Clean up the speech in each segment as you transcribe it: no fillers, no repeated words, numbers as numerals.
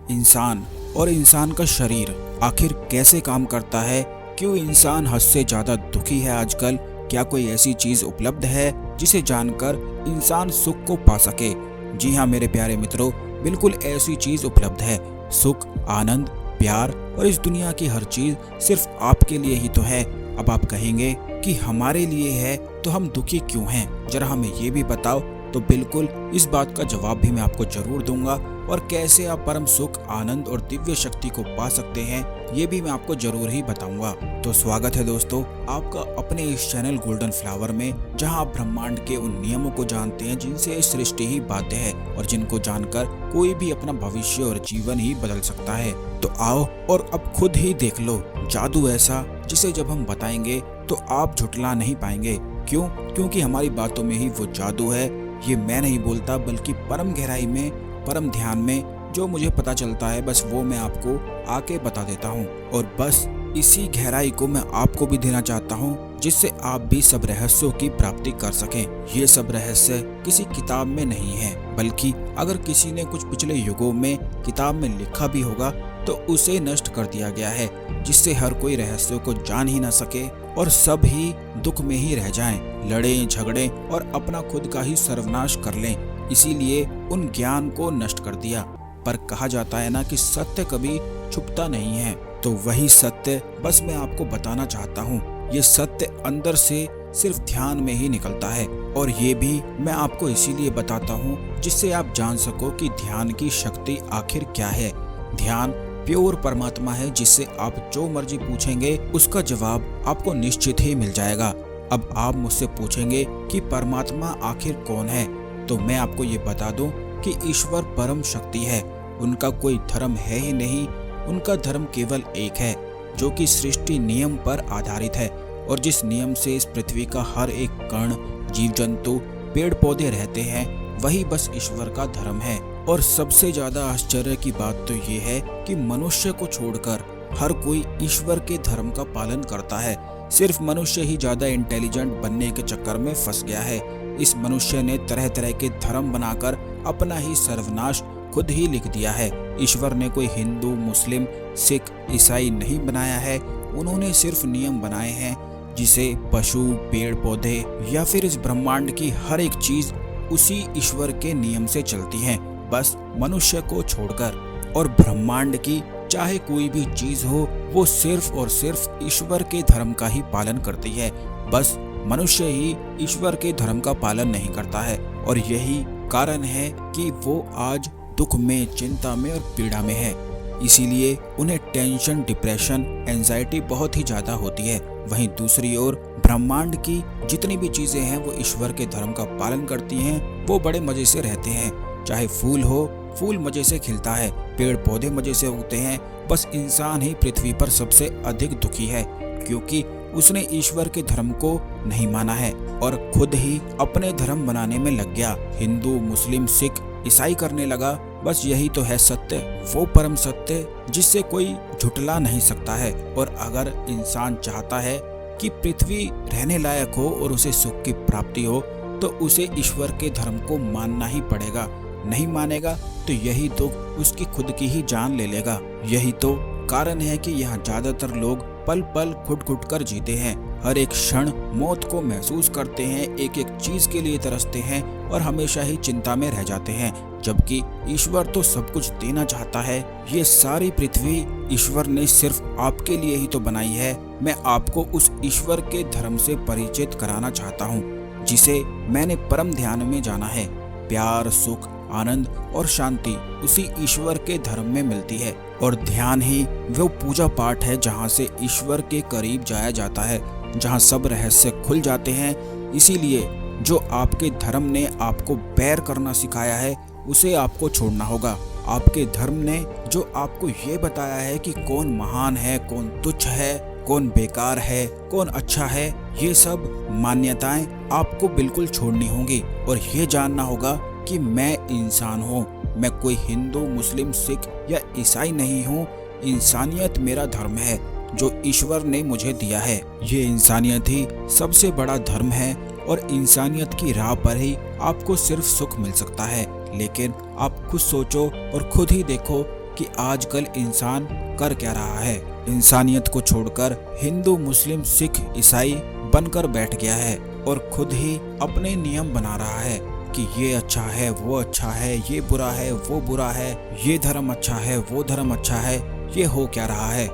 इंसान और इंसान का शरीर आखिर कैसे काम करता है, क्यों इंसान हद से ज्यादा दुखी है आजकल, क्या कोई ऐसी चीज उपलब्ध है जिसे जानकर इंसान सुख को पा सके। जी हाँ मेरे प्यारे मित्रों, बिल्कुल ऐसी चीज उपलब्ध है। सुख, आनंद, प्यार और इस दुनिया की हर चीज सिर्फ आपके लिए ही तो है। अब आप कहेंगे कि हमारे लिए है तो हम दुखी क्यों हैं, जरा हमें ये भी बताओ। तो बिल्कुल इस बात का जवाब भी मैं आपको जरूर दूंगा, और कैसे आप परम सुख, आनंद और दिव्य शक्ति को पा सकते हैं ये भी मैं आपको जरूर ही बताऊंगा। तो स्वागत है दोस्तों आपका अपने इस चैनल गोल्डन फ्लावर में, जहां आप ब्रह्मांड के उन नियमों को जानते हैं जिनसे इस सृष्टि ही बाध्य है और जिनको जानकर कोई भी अपना भविष्य और जीवन ही बदल सकता है। तो आओ और अब खुद ही देख लो जादू ऐसा जिसे जब हम बताएंगे तो आप झुठला नहीं पाएंगे। क्यों? क्योंकि हमारी बातों में ही वो जादू है। ये मैं नहीं बोलता, बल्कि परम गहराई में, परम ध्यान में जो मुझे पता चलता है बस वो मैं आपको आके बता देता हूँ। और बस इसी गहराई को मैं आपको भी देना चाहता हूँ, जिससे आप भी सब रहस्यों की प्राप्ति कर सकें। ये सब रहस्य किसी किताब में नहीं है, बल्कि अगर किसी ने कुछ पिछले युगों में किताब में लिखा भी होगा तो उसे नष्ट कर दिया गया है, जिससे हर कोई रहस्यों को जान ही न सके और सब ही दुख में ही रह जाएं, लड़ें, झगड़ें और अपना खुद का ही सर्वनाश कर लें। इसीलिए उन ज्ञान को नष्ट कर दिया। पर कहा जाता है ना कि सत्य कभी छुपता नहीं है, तो वही सत्य बस मैं आपको बताना चाहता हूँ। ये सत्य अंदर से सिर्फ ध्यान में ही निकलता है, और ये भी मैं आपको इसीलिए बताता हूँ जिससे आप जान सको कि ध्यान की शक्ति आखिर क्या है। ध्यान प्योर परमात्मा है, जिससे आप जो मर्जी पूछेंगे उसका जवाब आपको निश्चित ही मिल जाएगा। अब आप मुझसे पूछेंगे कि परमात्मा आखिर कौन है, तो मैं आपको ये बता दूं कि ईश्वर परम शक्ति है। उनका कोई धर्म है ही नहीं, उनका धर्म केवल एक है, जो कि सृष्टि नियम पर आधारित है, और जिस नियम से इस पृथ्वी का हर एक कण, जीव जंतु, पेड़ पौधे रहते हैं, वही बस ईश्वर का धर्म है। और सबसे ज्यादा आश्चर्य की बात तो ये है कि मनुष्य को छोड़कर हर कोई ईश्वर के धर्म का पालन करता है। सिर्फ मनुष्य ही ज्यादा इंटेलिजेंट बनने के चक्कर में फंस गया है। इस मनुष्य ने तरह तरह के धर्म बनाकर अपना ही सर्वनाश खुद ही लिख दिया है। ईश्वर ने कोई हिंदू, मुस्लिम, सिख, ईसाई नहीं बनाया है। उन्होंने सिर्फ नियम बनाए हैं, जिसे पशु, पेड़ पौधे या फिर इस ब्रह्मांड की हर एक चीज उसी ईश्वर के नियम से चलती है, बस मनुष्य को छोड़कर। और ब्रह्मांड की चाहे कोई भी चीज हो, वो सिर्फ और सिर्फ ईश्वर के धर्म का ही पालन करती है। बस मनुष्य ही ईश्वर के धर्म का पालन नहीं करता है, और यही कारण है कि वो आज दुख में, चिंता में और पीड़ा में है। इसीलिए उन्हें टेंशन, डिप्रेशन, एंजाइटी बहुत ही ज्यादा होती है। वहीं दूसरी ओर ब्रह्मांड की जितनी भी चीजें हैं वो ईश्वर के धर्म का पालन करती हैं, वो बड़े मजे से रहते हैं। चाहे फूल हो, फूल मजे से खिलता है, पेड़ पौधे मजे से उगते हैं। बस इंसान ही पृथ्वी पर सबसे अधिक दुखी है, क्योंकि उसने ईश्वर के धर्म को नहीं माना है और खुद ही अपने धर्म बनाने में लग गया। हिंदू, मुस्लिम, सिख, ईसाई करने लगा। बस यही तो है सत्य, वो परम सत्य जिससे कोई झुठला नहीं सकता है। और अगर इंसान चाहता है कि पृथ्वी रहने लायक हो और उसे सुख की प्राप्ति हो, तो उसे ईश्वर के धर्म को मानना ही पड़ेगा। नहीं मानेगा तो यही दुख उसकी खुद की ही जान ले लेगा। यही तो कारण है कि यहाँ ज्यादातर लोग पल पल घुट घुट कर जीते हैं, हर एक क्षण मौत को महसूस करते हैं, एक एक चीज के लिए तरसते हैं और हमेशा ही चिंता में रह जाते हैं। जबकि ईश्वर तो सब कुछ देना चाहता है। ये सारी पृथ्वी ईश्वर ने सिर्फ आपके लिए ही तो बनाई है। मैं आपको उस ईश्वर के धर्म से परिचित कराना चाहता हूँ, जिसे मैंने परम ध्यान में जाना है। प्यार, सुख, आनंद और शांति उसी ईश्वर के धर्म में मिलती है, और ध्यान ही वो पूजा पाठ है जहाँ से ईश्वर के करीब जाया जाता है, जहाँ सब रहस्य खुल जाते हैं। इसीलिए जो आपके धर्म ने आपको बैर करना सिखाया है, उसे आपको छोड़ना होगा। आपके धर्म ने जो आपको ये बताया है कि कौन महान है, कौन तुच्छ है, कौन बेकार है, कौन अच्छा है, ये सब मान्यताएं आपको बिल्कुल छोड़नी होंगी और ये जानना होगा कि मैं इंसान हूँ। मैं कोई हिंदू, मुस्लिम, सिख या ईसाई नहीं हूँ। इंसानियत मेरा धर्म है जो ईश्वर ने मुझे दिया है। ये इंसानियत ही सबसे बड़ा धर्म है, और इंसानियत की राह पर ही आपको सिर्फ सुख मिल सकता है। लेकिन आप खुद सोचो और खुद ही देखो कि आजकल इंसान कर क्या रहा है। इंसानियत को छोड़कर हिंदू, मुस्लिम, सिख, ईसाई बनकर बैठ गया है और खुद ही अपने नियम बना रहा है कि ये अच्छा है, वो अच्छा है, ये बुरा है, वो बुरा है, ये धर्म अच्छा है, वो धर्म अच्छा है। ये हो क्या रहा है।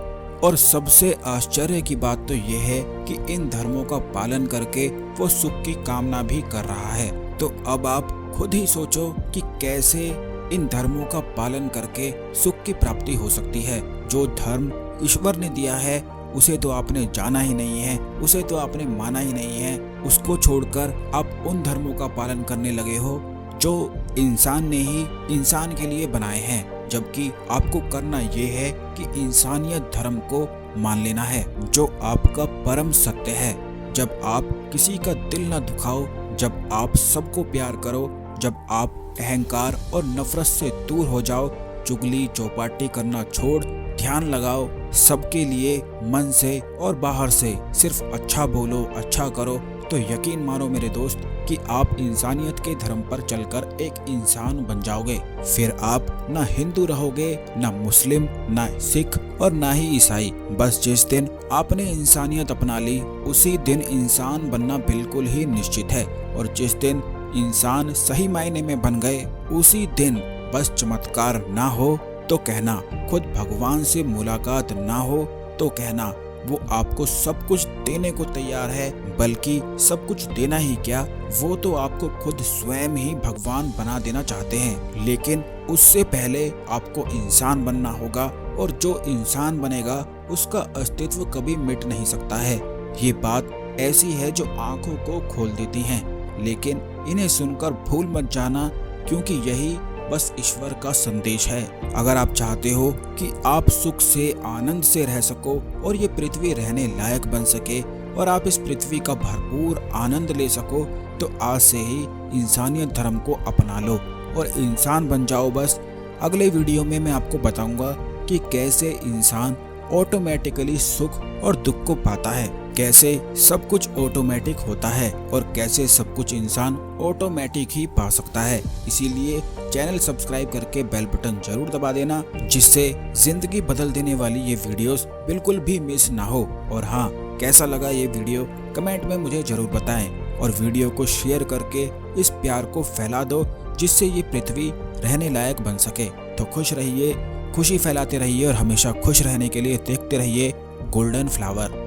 और सबसे आश्चर्य की बात तो ये है कि इन धर्मों का पालन करके वो सुख की कामना भी कर रहा है। तो अब आप खुद ही सोचो कि कैसे इन धर्मों का पालन करके सुख की प्राप्ति हो सकती है। जो धर्म ईश्वर ने दिया है उसे तो आपने जाना ही नहीं है, उसे तो आपने माना ही नहीं है। उसको छोड़कर आप उन धर्मों का पालन करने लगे हो जो इंसान ने ही इंसान के लिए बनाए हैं। जबकि आपको करना ये है कि इंसानियत धर्म को मान लेना है जो आपका परम सत्य है। जब आप किसी का दिल न दुखाओ, जब आप सबको प्यार करो, जब आप अहंकार और नफरत से दूर हो जाओ, चुगली चौपाटी करना छोड़ ध्यान लगाओ, सबके लिए मन से और बाहर से सिर्फ अच्छा बोलो, अच्छा करो, तो यकीन मानो मेरे दोस्त कि आप इंसानियत के धर्म पर चलकर एक इंसान बन जाओगे। फिर आप ना हिंदू रहोगे, ना मुस्लिम, ना सिख और ना ही ईसाई। बस जिस दिन आपने इंसानियत अपना ली उसी दिन इंसान बनना बिल्कुल ही निश्चित है। और जिस दिन इंसान सही मायने में बन गए उसी दिन बस चमत्कार ना हो तो कहना, खुद भगवान से मुलाकात ना हो तो कहना वो आपको सब कुछ देने को तैयार है। बल्कि सब कुछ देना ही क्या, वो तो आपको खुद स्वयं ही भगवान बना देना चाहते हैं। लेकिन उससे पहले आपको इंसान बनना होगा और जो इंसान बनेगा उसका अस्तित्व कभी मिट नहीं सकता है। ये बात ऐसी है जो आंखों को खोल देती है, लेकिन इन्हें सुनकर भूल मत जाना क्योंकि यही बस ईश्वर का संदेश है। अगर आप चाहते हो कि आप सुख से, आनंद से रह सको और ये पृथ्वी रहने लायक बन सके और आप इस पृथ्वी का भरपूर आनंद ले सको, तो आज से ही इंसानियत धर्म को अपना लो और इंसान बन जाओ। बस अगले वीडियो में मैं आपको बताऊंगा कि कैसे इंसान ऑटोमेटिकली सुख और दुख को पाता है, कैसे सब कुछ ऑटोमेटिक होता है और कैसे सब कुछ इंसान ऑटोमेटिक ही पा सकता है। इसीलिए चैनल सब्सक्राइब करके बेल बटन जरूर दबा देना, जिससे जिंदगी बदल देने वाली ये वीडियोस बिल्कुल भी मिस ना हो। और हाँ, कैसा लगा ये वीडियो कमेंट में मुझे जरूर बताएं और वीडियो को शेयर करके इस प्यार को फैला दो, जिससे ये पृथ्वी रहने लायक बन सके। तो खुश रहिए, खुशी फैलाते रहिए और हमेशा खुश रहने के लिए देखते रहिए गोल्डन फ्लावर।